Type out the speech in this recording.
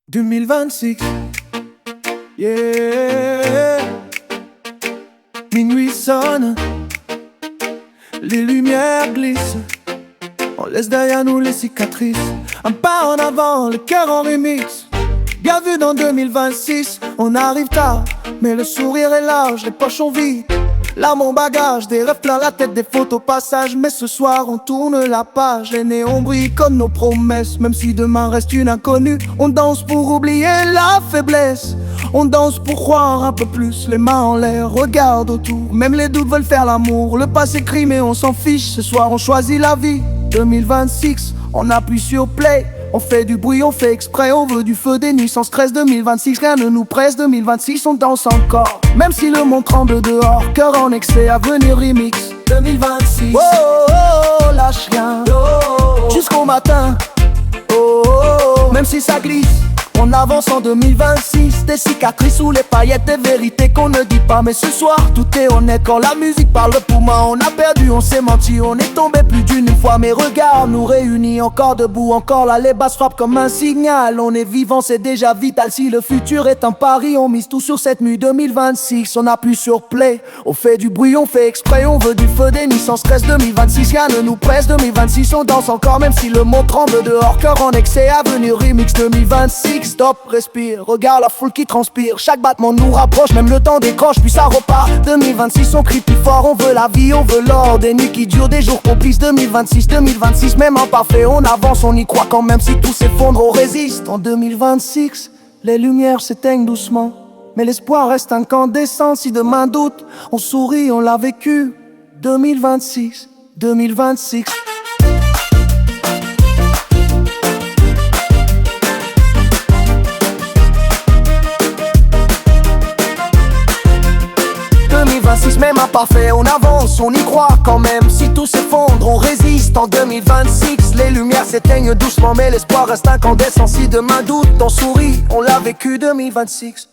2026, yeah. Minuit sonne, les lumières glissent. On laisse derrière nous les cicatrices. Un pas en avant, le cœur en remix. Bienvenue dans 2026, on arrive tard, mais le sourire est large, les poches sont vides. Là mon bagage, des rêves plein la tête, des photos passage. Mais ce soir on tourne la page, les néons brillent comme nos promesses. Même si demain reste une inconnue, on danse pour oublier la faiblesse. On danse pour croire un peu plus, les mains en l'air, regarde autour. Même les doutes veulent faire l'amour, le passé crie mais on s'en fiche. Ce soir on choisit la vie, 2026, on appuie sur play. On fait du bruit, on fait exprès, on veut du feu, des nuits sans stress. 2026, rien ne nous presse, 2026 on danse encore. Même si le monde tremble dehors, cœur en excès, avenir remix 2026. Oh, oh, oh, lâche rien, jusqu'au matin. Oh, oh, oh, même si ça glisse, on avance en 2026. Des cicatrices sous les paillettes, des vérités qu'on ne dit pas. Mais ce soir tout est honnête, quand la musique parle pour moi. On a perdu, on s'est menti, on est tombé plus d'une fois. Mais regarde, nous réunis, encore debout, encore là. Les basses frappent comme un signal, on est vivant, c'est déjà vital. Si le futur est un pari, on mise tout sur cette nuit 2026. On appuie sur play, on fait du bruit, on fait exprès. On veut du feu, des nuits sans stress. 2026, rien ne nous presse, 2026 on danse encore. Même si le monde tremble dehors, cœur en excès, avenir remix 2026. Stop, respire, regarde la foule qui transpire. Chaque battement nous rapproche, même le temps décroche, puis ça repart. 2026 on crie plus fort, on veut la vie, on veut l'or. Des nuits qui durent, des jours complices. 2026, 2026, même imparfait, on avance, on y croit quand même. Si tout s'effondre, on résiste. En 2026, les lumières s'éteignent doucement, mais l'espoir reste incandescent. Si demain doute, on sourit, on l'a vécu. 2026, 2026. 2026, même imparfait, on avance, on y croit quand même. Si tout s'effondre, on résiste. En 2026, les lumières s'éteignent doucement, mais l'espoir reste incandescent. Si demain doute, on sourit, on l'a vécu 2026.